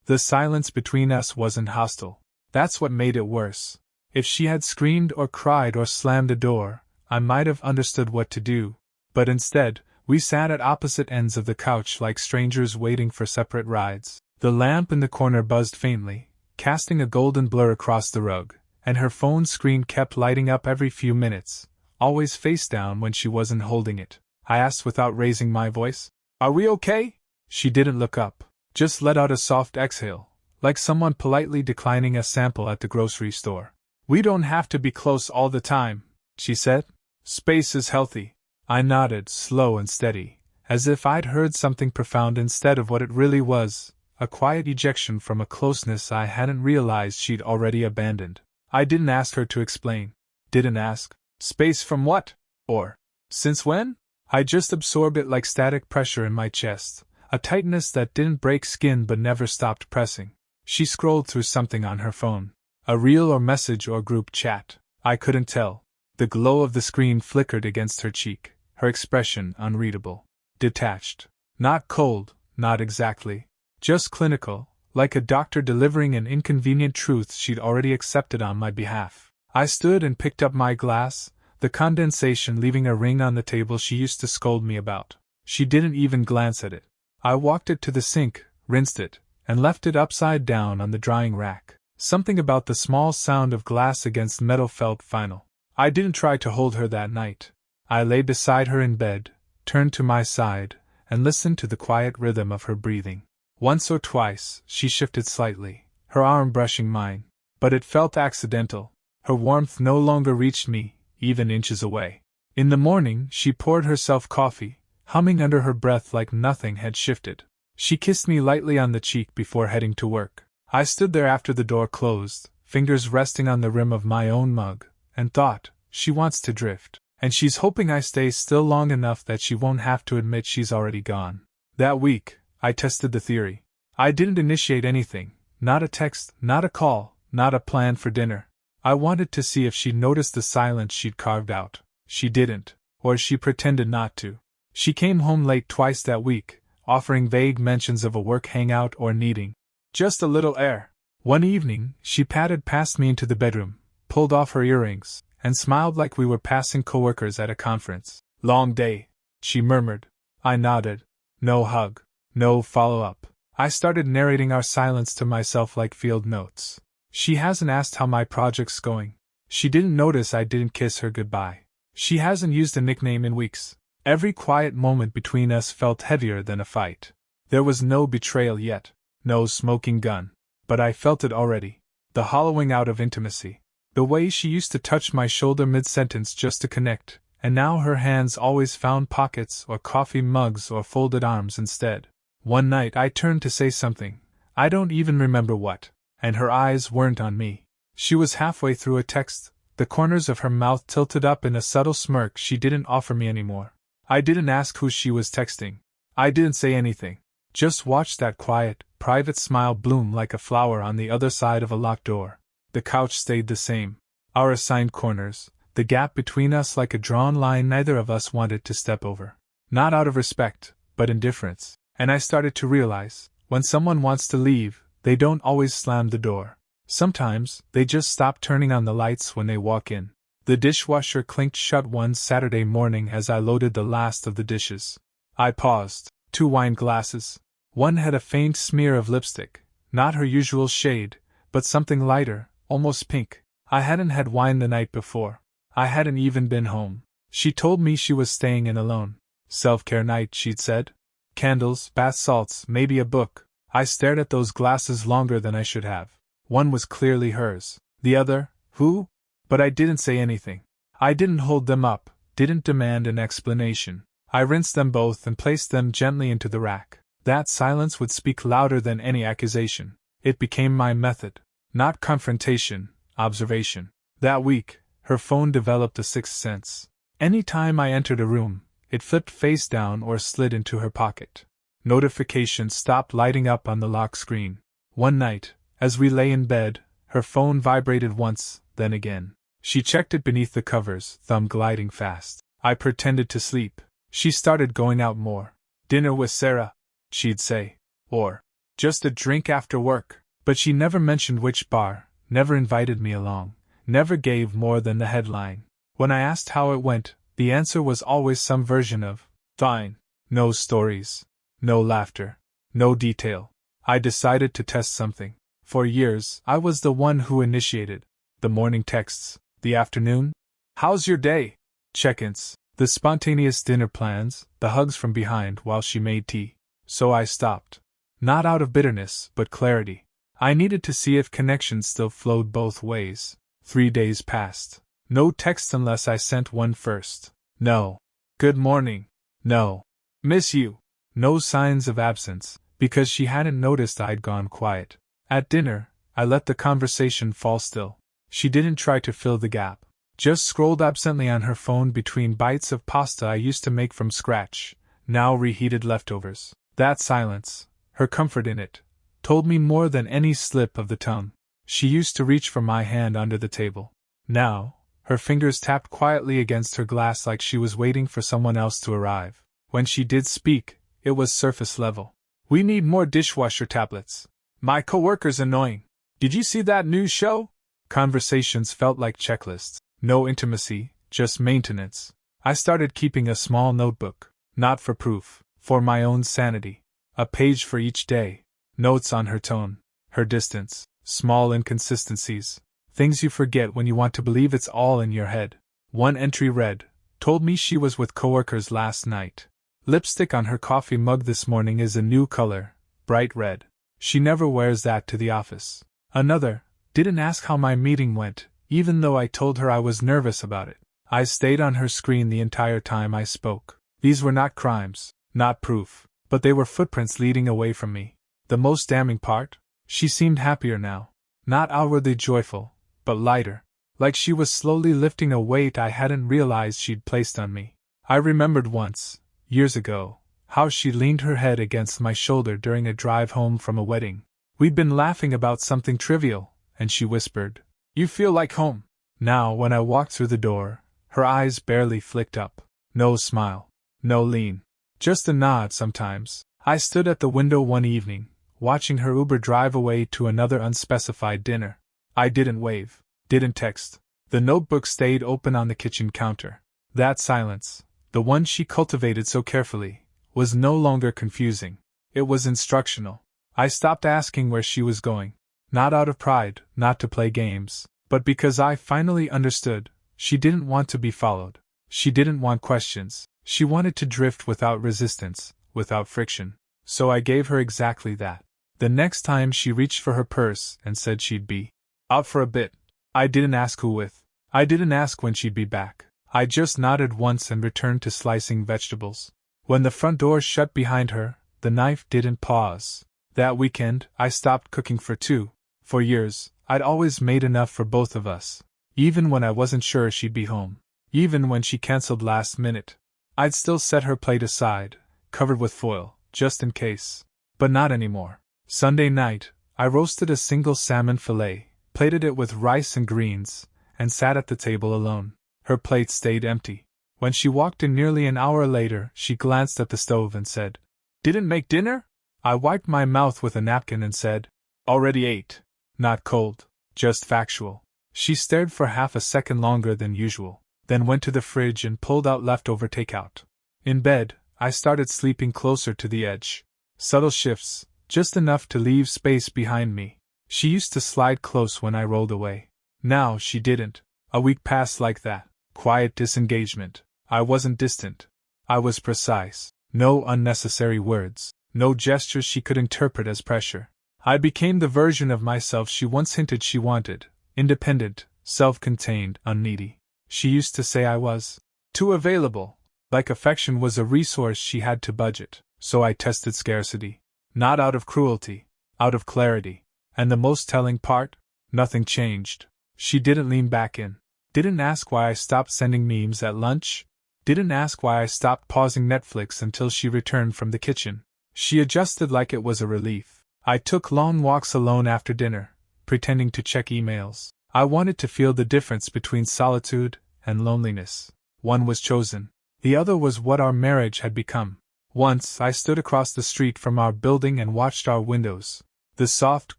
The silence between us wasn't hostile. That's what made it worse. If she had screamed or cried or slammed a door, I might have understood what to do. But instead, we sat at opposite ends of the couch like strangers waiting for separate rides. The lamp in the corner buzzed faintly, casting a golden blur across the rug, and her phone screen kept lighting up every few minutes, always face down when she wasn't holding it. I asked without raising my voice, "Are we okay?" She didn't look up, just let out a soft exhale, like someone politely declining a sample at the grocery store. "We don't have to be close all the time," she said. "Space is healthy." I nodded, slow and steady, as if I'd heard something profound instead of what it really was, a quiet ejection from a closeness I hadn't realized she'd already abandoned. I didn't ask her to explain. Didn't ask, "Space from what?" or, "Since when?" I just absorbed it like static pressure in my chest, a tightness that didn't break skin but never stopped pressing. She scrolled through something on her phone. A reel or message or group chat. I couldn't tell. The glow of the screen flickered against her cheek, her expression unreadable. Detached. Not cold, not exactly. Just clinical, like a doctor delivering an inconvenient truth she'd already accepted on my behalf. I stood and picked up my glass, the condensation leaving a ring on the table she used to scold me about. She didn't even glance at it. I walked it to the sink, rinsed it, and left it upside down on the drying rack. Something about the small sound of glass against metal felt final. I didn't try to hold her that night. I lay beside her in bed, turned to my side, and listened to the quiet rhythm of her breathing. Once or twice, she shifted slightly, her arm brushing mine, but it felt accidental. Her warmth no longer reached me, even inches away. In the morning, she poured herself coffee, humming under her breath like nothing had shifted. She kissed me lightly on the cheek before heading to work. I stood there after the door closed, fingers resting on the rim of my own mug, and thought, she wants to drift, and she's hoping I stay still long enough that she won't have to admit she's already gone. That week, I tested the theory. I didn't initiate anything, not a text, not a call, not a plan for dinner. I wanted to see if she'd noticed the silence she'd carved out. She didn't, or she pretended not to. She came home late twice that week, offering vague mentions of a work hangout or needing just a little air. One evening, she padded past me into the bedroom, pulled off her earrings, and smiled like we were passing coworkers at a conference. "Long day," she murmured. I nodded. No hug. No follow-up. I started narrating our silence to myself like field notes. She hasn't asked how my project's going. She didn't notice I didn't kiss her goodbye. She hasn't used a nickname in weeks. Every quiet moment between us felt heavier than a fight. There was no betrayal yet. No smoking gun. But I felt it already. The hollowing out of intimacy. The way she used to touch my shoulder mid-sentence just to connect, and now her hands always found pockets or coffee mugs or folded arms instead. One night I turned to say something, I don't even remember what, and her eyes weren't on me. She was halfway through a text, the corners of her mouth tilted up in a subtle smirk. She didn't offer me anymore. I didn't ask who she was texting. I didn't say anything. Just watched that quiet, private smile bloom like a flower on the other side of a locked door. The couch stayed the same. Our assigned corners, the gap between us like a drawn line neither of us wanted to step over. Not out of respect, but indifference. And I started to realize, when someone wants to leave, they don't always slam the door. Sometimes, they just stop turning on the lights when they walk in. The dishwasher clinked shut one Saturday morning as I loaded the last of the dishes. I paused. 2 wine glasses. One had a faint smear of lipstick, not her usual shade, but something lighter, almost pink. I hadn't had wine the night before. I hadn't even been home. She told me she was staying in alone. Self-care night, she'd said. Candles, bath salts, maybe a book. I stared at those glasses longer than I should have. One was clearly hers. The other, who? But I didn't say anything. I didn't hold them up, didn't demand an explanation. I rinsed them both and placed them gently into the rack. That silence would speak louder than any accusation. It became my method. Not confrontation, observation. That week, her phone developed a sixth sense. Any time I entered a room, it flipped face down or slid into her pocket. Notifications stopped lighting up on the lock screen. One night, as we lay in bed, her phone vibrated once, then again. She checked it beneath the covers, thumb gliding fast. I pretended to sleep. She started going out more. "Dinner with Sarah," she'd say. Or, Just a drink after work. But she never mentioned which bar, never invited me along, never gave more than the headline. When I asked how it went, the answer was always some version of, fine. No stories. No laughter. No detail. I decided to test something. For years, I was the one who initiated the morning texts, the afternoon. How's your day? Check-ins, the spontaneous dinner plans, the hugs from behind while she made tea. So I stopped. Not out of bitterness, but clarity. I needed to see if connection still flowed both ways. 3 days passed. No text unless I sent one first. No. Good morning. No. Miss you. No signs of absence, because she hadn't noticed I'd gone quiet. At dinner, I let the conversation fall still. She didn't try to fill the gap. Just scrolled absently on her phone between bites of pasta I used to make from scratch, now reheated leftovers. That silence, her comfort in it, told me more than any slip of the tongue. She used to reach for my hand under the table. Now, her fingers tapped quietly against her glass like she was waiting for someone else to arrive. When she did speak, it was surface level. We need more dishwasher tablets. My coworker's annoying. Did you see that new show? Conversations felt like checklists. No intimacy, just maintenance. I started keeping a small notebook. Not for proof, for my own sanity. A page for each day. Notes on her tone, her distance, small inconsistencies. Things you forget when you want to believe it's all in your head. One entry read, told me she was with coworkers last night. Lipstick on her coffee mug this morning is a new color, bright red. She never wears that to the office. Another, didn't ask how my meeting went, even though I told her I was nervous about it. I stayed on her screen the entire time I spoke. These were not crimes, not proof, but they were footprints leading away from me. The most damning part? She seemed happier now. Not outwardly joyful, but lighter. Like she was slowly lifting a weight I hadn't realized she'd placed on me. I remembered once, years ago, how she leaned her head against my shoulder during a drive home from a wedding. We'd been laughing about something trivial, and she whispered, "You feel like home." Now, when I walked through the door, her eyes barely flicked up. No smile. No lean. Just a nod sometimes. I stood at the window one evening, watching her Uber drive away to another unspecified dinner. I didn't wave, didn't text. The notebook stayed open on the kitchen counter. That silence, the one she cultivated so carefully, was no longer confusing. It was instructional. I stopped asking where she was going. Not out of pride, not to play games, but because I finally understood. She didn't want to be followed. She didn't want questions. She wanted to drift without resistance, without friction. So I gave her exactly that. The next time she reached for her purse and said she'd be out for a bit, I didn't ask who with. I didn't ask when she'd be back. I just nodded once and returned to slicing vegetables. When the front door shut behind her, the knife didn't pause. That weekend, I stopped cooking for two. For years, I'd always made enough for both of us. Even when I wasn't sure she'd be home. Even when she canceled last minute. I'd still set her plate aside, covered with foil, just in case. But not anymore. Sunday night, I roasted a single salmon fillet, plated it with rice and greens, and sat at the table alone. Her plate stayed empty. When she walked in nearly an hour later, she glanced at the stove and said, "Didn't make dinner?" I wiped my mouth with a napkin and said, "Already ate." Not cold, just factual. She stared for half a second longer than usual, then went to the fridge and pulled out leftover takeout. In bed, I started sleeping closer to the edge. Subtle shifts, just enough to leave space behind me. She used to slide close when I rolled away. Now she didn't. A week passed like that. Quiet disengagement. I wasn't distant. I was precise. No unnecessary words. No gestures she could interpret as pressure. I became the version of myself she once hinted she wanted. Independent, self-contained, unneedy. She used to say I was too available. Like affection was a resource she had to budget. So I tested scarcity. Not out of cruelty. Out of clarity. And the most telling part? Nothing changed. She didn't lean back in. Didn't ask why I stopped sending memes at lunch. Didn't ask why I stopped pausing Netflix until she returned from the kitchen. She adjusted like it was a relief. I took long walks alone after dinner, pretending to check emails. I wanted to feel the difference between solitude and loneliness. One was chosen. The other was what our marriage had become. Once I stood across the street from our building and watched our windows, the soft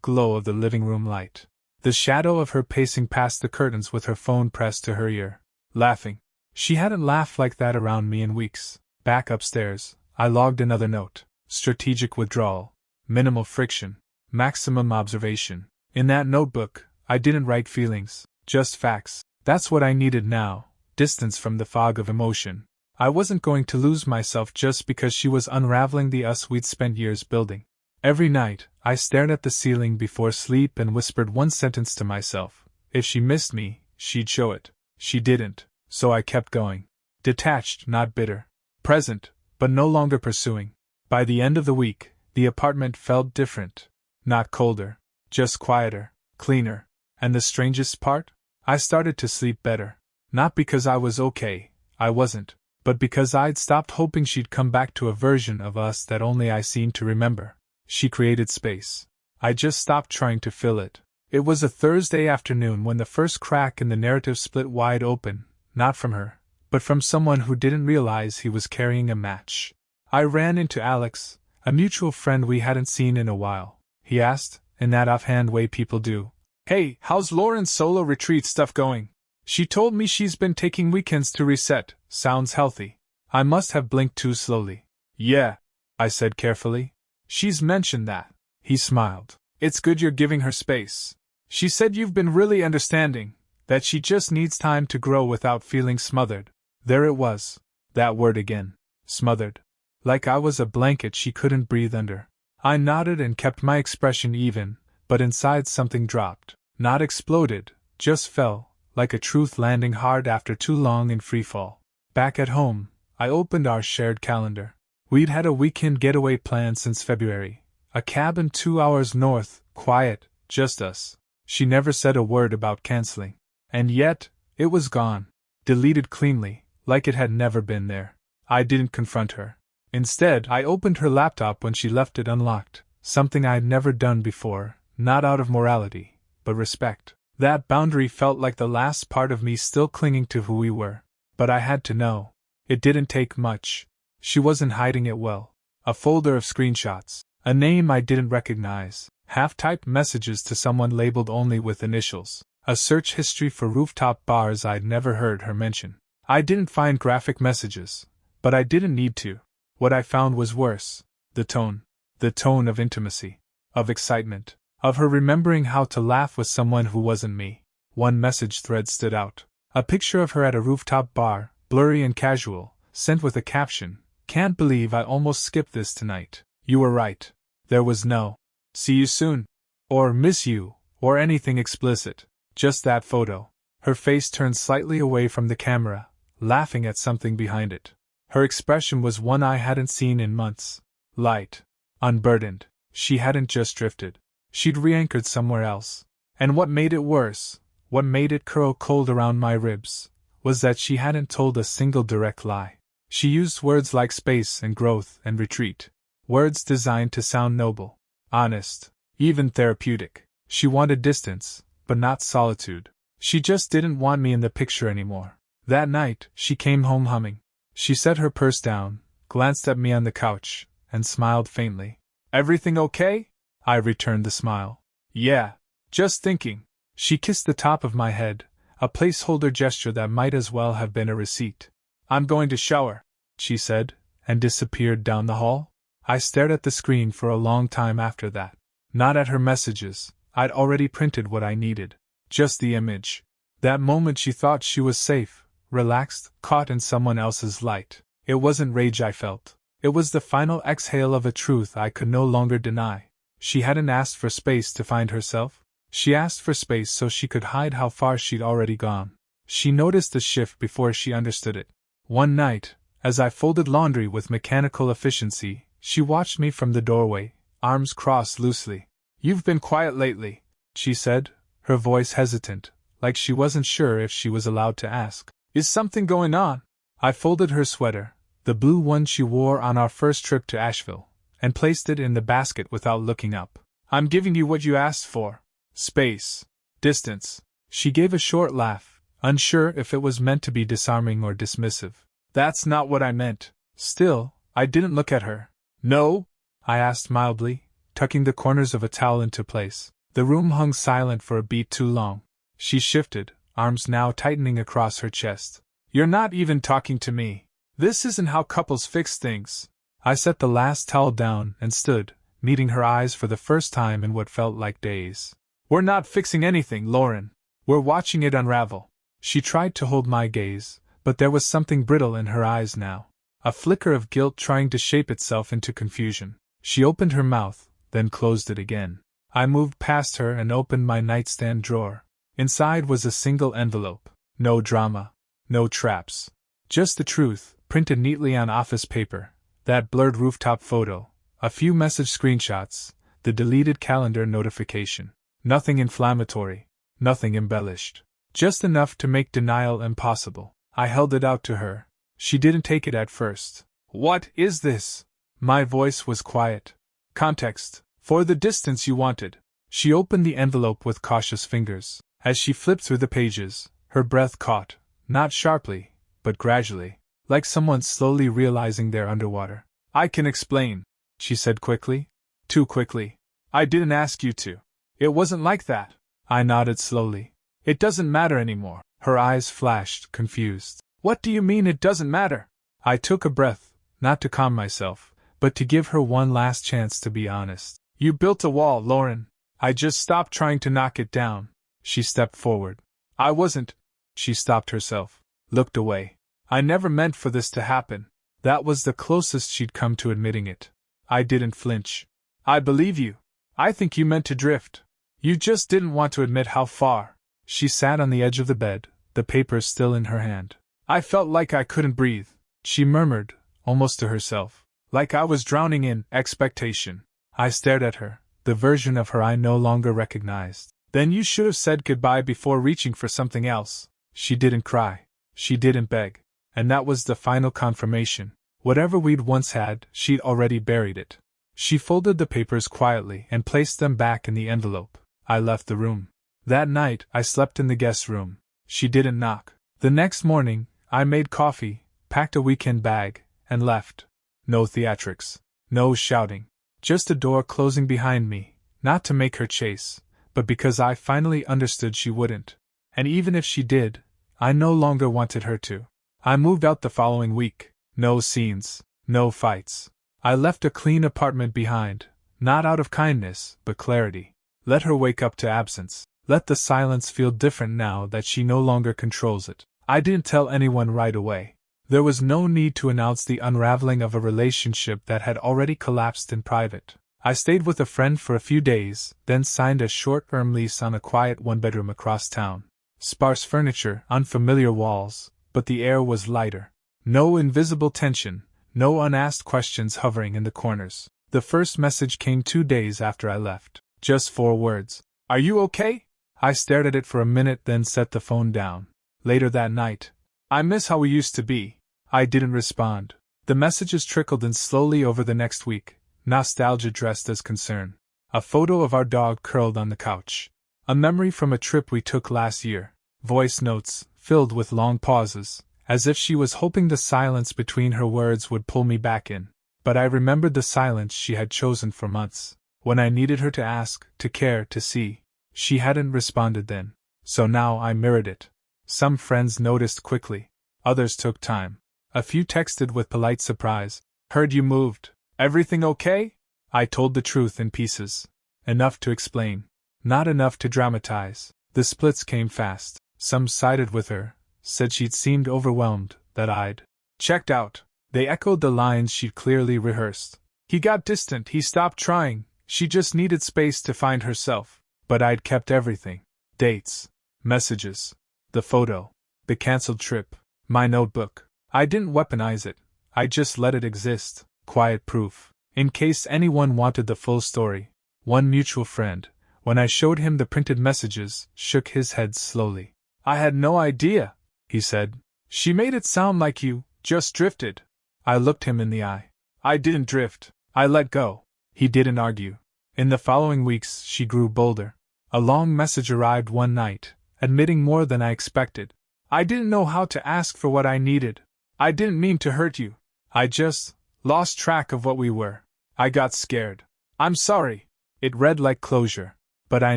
glow of the living room light, the shadow of her pacing past the curtains with her phone pressed to her ear, laughing. She hadn't laughed like that around me in weeks. Back upstairs, I logged another note: strategic withdrawal, minimal friction, maximum observation. In that notebook, I didn't write feelings, just facts. That's what I needed now, distance from the fog of emotion. I wasn't going to lose myself just because she was unraveling the us we'd spent years building. Every night, I stared at the ceiling before sleep and whispered one sentence to myself: if she missed me, she'd show it. She didn't, so I kept going. Detached, not bitter. Present, but no longer pursuing. By the end of the week, the apartment felt different. Not colder, just quieter, cleaner. And the strangest part? I started to sleep better. Not because I was okay, I wasn't, but because I'd stopped hoping she'd come back to a version of us that only I seemed to remember. She created space. I just stopped trying to fill it. It was a Thursday afternoon when the first crack in the narrative split wide open, not from her, but from someone who didn't realize he was carrying a match. I ran into Alex, a mutual friend we hadn't seen in a while. He asked, in that offhand way people do, "Hey, how's Lauren's solo retreat stuff going? She told me she's been taking weekends to reset. Sounds healthy." I must have blinked too slowly. "Yeah," I said carefully. "She's mentioned that." He smiled. "It's good you're giving her space. She said you've been really understanding, that she just needs time to grow without feeling smothered." There it was. That word again. Smothered. Like I was a blanket she couldn't breathe under. I nodded and kept my expression even, but inside something dropped. Not exploded, just fell, like a truth landing hard after too long in freefall. Back at home, I opened our shared calendar. We'd had a weekend getaway planned since February. A cabin 2 hours north, quiet, just us. She never said a word about canceling. And yet, it was gone. Deleted cleanly, like it had never been there. I didn't confront her. Instead, I opened her laptop when she left it unlocked, something I'd never done before, not out of morality, but respect. That boundary felt like the last part of me still clinging to who we were. But I had to know. It didn't take much. She wasn't hiding it well. A folder of screenshots, a name I didn't recognize, half-typed messages to someone labeled only with initials, a search history for rooftop bars I'd never heard her mention. I didn't find graphic messages, but I didn't need to. What I found was worse. The tone of intimacy, of excitement, of her remembering how to laugh with someone who wasn't me. One message thread stood out. A picture of her at a rooftop bar, blurry and casual, sent with a caption: "Can't believe I almost skipped this tonight. You were right." There was no "see you soon," or "miss you," or anything explicit. Just that photo. Her face turned slightly away from the camera, laughing at something behind it. Her expression was one I hadn't seen in months. Light. Unburdened. She hadn't just drifted. She'd re-anchored somewhere else. And what made it worse, what made it curl cold around my ribs, was that she hadn't told a single direct lie. She used words like space and growth and retreat. Words designed to sound noble, honest, even therapeutic. She wanted distance, but not solitude. She just didn't want me in the picture anymore. That night, she came home humming. She set her purse down, glanced at me on the couch, and smiled faintly. "Everything okay?" I returned the smile. "Yeah. Just thinking." She kissed the top of my head, a placeholder gesture that might as well have been a receipt. "I'm going to shower," she said, and disappeared down the hall. I stared at the screen for a long time after that. Not at her messages. I'd already printed what I needed. Just the image. That moment she thought she was safe, relaxed, caught in someone else's light. It wasn't rage I felt. It was the final exhale of a truth I could no longer deny. She hadn't asked for space to find herself. She asked for space so she could hide how far she'd already gone. She noticed the shift before she understood it. One night, as I folded laundry with mechanical efficiency, she watched me from the doorway, arms crossed loosely. "You've been quiet lately," she said, her voice hesitant, like she wasn't sure if she was allowed to ask. "Is something going on?" I folded her sweater, the blue one she wore on our first trip to Asheville, and placed it in the basket without looking up. "I'm giving you what you asked for. Space. Distance." She gave a short laugh, unsure if it was meant to be disarming or dismissive. "That's not what I meant." Still, I didn't look at her. No? I asked mildly, tucking the corners of a towel into place. The room hung silent for a beat too long. She shifted, arms now tightening across her chest. You're not even talking to me. This isn't how couples fix things. I set the last towel down and stood, meeting her eyes for the first time in what felt like days. We're not fixing anything, Lauren. We're watching it unravel. She tried to hold my gaze, but there was something brittle in her eyes now. A flicker of guilt trying to shape itself into confusion. She opened her mouth, then closed it again. I moved past her and opened my nightstand drawer. Inside was a single envelope. No drama. No traps. Just the truth, printed neatly on office paper. That blurred rooftop photo. A few message screenshots. The deleted calendar notification. Nothing inflammatory. Nothing embellished. Just enough to make denial impossible. I held it out to her. She didn't take it at first. What is this? My voice was quiet. Context. For the distance you wanted. She opened the envelope with cautious fingers. As she flipped through the pages, her breath caught, not sharply, but gradually, like someone slowly realizing they're underwater. I can explain, she said quickly. Too quickly. I didn't ask you to. It wasn't like that. I nodded slowly. It doesn't matter anymore. Her eyes flashed, confused. What do you mean it doesn't matter? I took a breath, not to calm myself, but to give her one last chance to be honest. You built a wall, Lauren. I just stopped trying to knock it down. She stepped forward. I wasn't. She stopped herself, looked away. I never meant for this to happen. That was the closest she'd come to admitting it. I didn't flinch. I believe you. I think you meant to drift. You just didn't want to admit how far. She sat on the edge of the bed, the papers still in her hand. I felt like I couldn't breathe, she murmured, almost to herself. Like I was drowning in expectation. I stared at her, the version of her I no longer recognized. Then you should have said goodbye before reaching for something else. She didn't cry. She didn't beg. And that was the final confirmation. Whatever we'd once had, she'd already buried it. She folded the papers quietly and placed them back in the envelope. I left the room. That night, I slept in the guest room. She didn't knock. The next morning, I made coffee, packed a weekend bag, and left. No theatrics. No shouting. Just a door closing behind me, not to make her chase, but because I finally understood she wouldn't. And even if she did, I no longer wanted her to. I moved out the following week. No scenes. No fights. I left a clean apartment behind, not out of kindness, but clarity. Let her wake up to absence. Let the silence feel different now that she no longer controls it. I didn't tell anyone right away. There was no need to announce the unraveling of a relationship that had already collapsed in private. I stayed with a friend for a few days, then signed a short-term lease on a quiet one-bedroom across town. Sparse furniture, unfamiliar walls, but the air was lighter. No invisible tension, no unasked questions hovering in the corners. The first message came 2 days after I left. Just 4 words. Are you okay? I stared at it for a minute, then set the phone down. Later that night. I miss how we used to be. I didn't respond. The messages trickled in slowly over the next week, nostalgia dressed as concern. A photo of our dog curled on the couch. A memory from a trip we took last year. Voice notes, filled with long pauses, as if she was hoping the silence between her words would pull me back in. But I remembered the silence she had chosen for months. When I needed her to ask, to care, to see. She hadn't responded then. So now I mirrored it. Some friends noticed quickly. Others took time. A few texted with polite surprise. Heard you moved. Everything okay? I told the truth in pieces. Enough to explain. Not enough to dramatize. The splits came fast. Some sided with her, said she'd seemed overwhelmed, that I'd checked out. They echoed the lines she'd clearly rehearsed. He got distant, he stopped trying, she just needed space to find herself. But I'd kept everything. Dates. Messages. The photo. The cancelled trip. My notebook. I didn't weaponize it. I just let it exist. Quiet proof. In case anyone wanted the full story. One mutual friend, when I showed him the printed messages, shook his head slowly. I had no idea, he said. She made it sound like you just drifted. I looked him in the eye. I didn't drift. I let go. He didn't argue. In the following weeks, she grew bolder. A long message arrived one night, admitting more than I expected. I didn't know how to ask for what I needed. I didn't mean to hurt you. I just Lost track of what we were. I got scared. I'm sorry. It read like closure. But I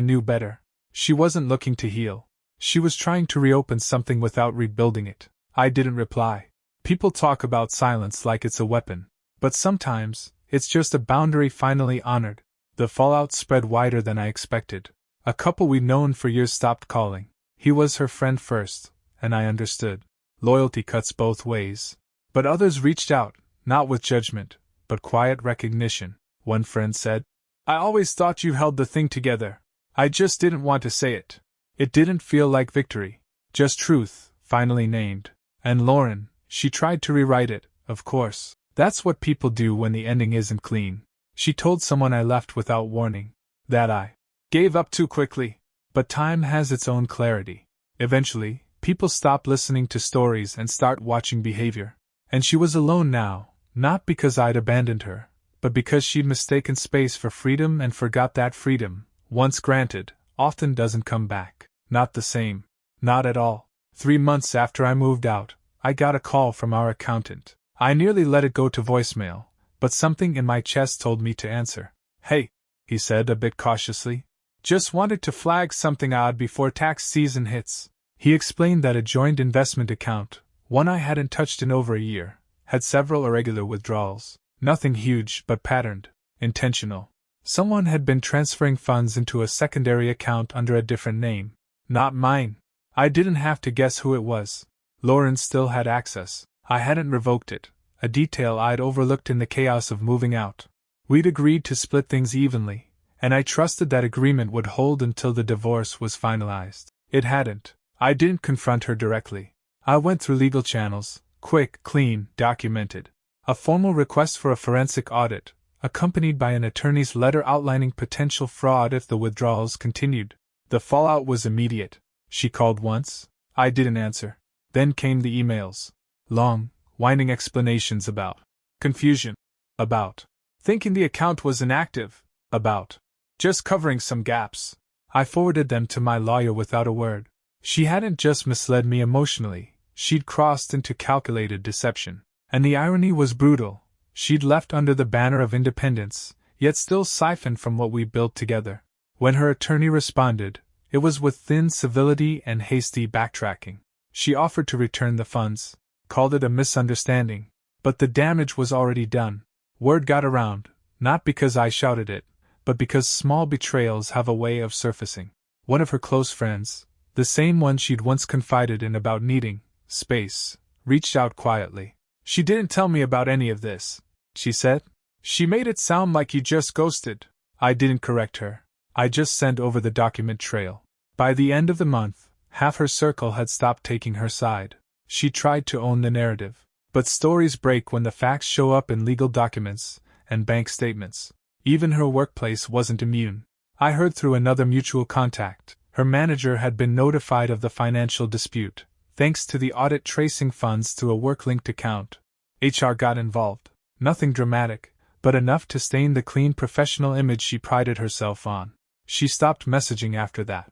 knew better. She wasn't looking to heal. She was trying to reopen something without rebuilding it. I didn't reply. People talk about silence like it's a weapon. But sometimes, it's just a boundary finally honored. The fallout spread wider than I expected. A couple we'd known for years stopped calling. He was her friend first, and I understood. Loyalty cuts both ways. But others reached out, not with judgment, but quiet recognition. One friend said, "I always thought you held the thing together. I just didn't want to say it." It didn't feel like victory. Just truth, finally named. And Lauren, she tried to rewrite it, of course. That's what people do when the ending isn't clean. She told someone I left without warning. That I gave up too quickly. But time has its own clarity. Eventually, people stop listening to stories and start watching behavior. And she was alone now, not because I'd abandoned her, but because she'd mistaken space for freedom and forgot that freedom, once granted, often doesn't come back. Not the same. Not at all. 3 months after I moved out, I got a call from our accountant. I nearly let it go to voicemail, but something in my chest told me to answer. "Hey," he said a bit cautiously. "Just wanted to flag something odd before tax season hits." He explained that a joint investment account, one I hadn't touched in over a year, had several irregular withdrawals. Nothing huge but patterned, intentional. Someone had been transferring funds into a secondary account under a different name. Not mine. I didn't have to guess who it was. Lauren still had access. I hadn't revoked it, a detail I'd overlooked in the chaos of moving out. We'd agreed to split things evenly, and I trusted that agreement would hold until the divorce was finalized. It hadn't. I didn't confront her directly. I went through legal channels, quick, clean, documented. A formal request for a forensic audit, accompanied by an attorney's letter outlining potential fraud if the withdrawals continued. The fallout was immediate. She called once. I didn't answer. Then came the emails. Long, winding explanations about confusion, about thinking the account was inactive, about just covering some gaps. I forwarded them to my lawyer without a word. She hadn't just misled me emotionally, she'd crossed into calculated deception. And the irony was brutal. She'd left under the banner of independence, yet still siphoned from what we built together. When her attorney responded, it was with thin civility and hasty backtracking. She offered to return the funds, called it a misunderstanding, but the damage was already done. Word got around, not because I shouted it, but because small betrayals have a way of surfacing. One of her close friends, the same one she'd once confided in about needing space, reached out quietly. "She didn't tell me about any of this," she said. "She made it sound like you just ghosted." I didn't correct her. I just sent over the document trail. By the end of the month, half her circle had stopped taking her side. She tried to own the narrative. But stories break when the facts show up in legal documents and bank statements. Even her workplace wasn't immune. I heard through another mutual contact, her manager had been notified of the financial dispute, thanks to the audit tracing funds through a work-linked account. HR got involved. Nothing dramatic, but enough to stain the clean professional image she prided herself on. She stopped messaging after that.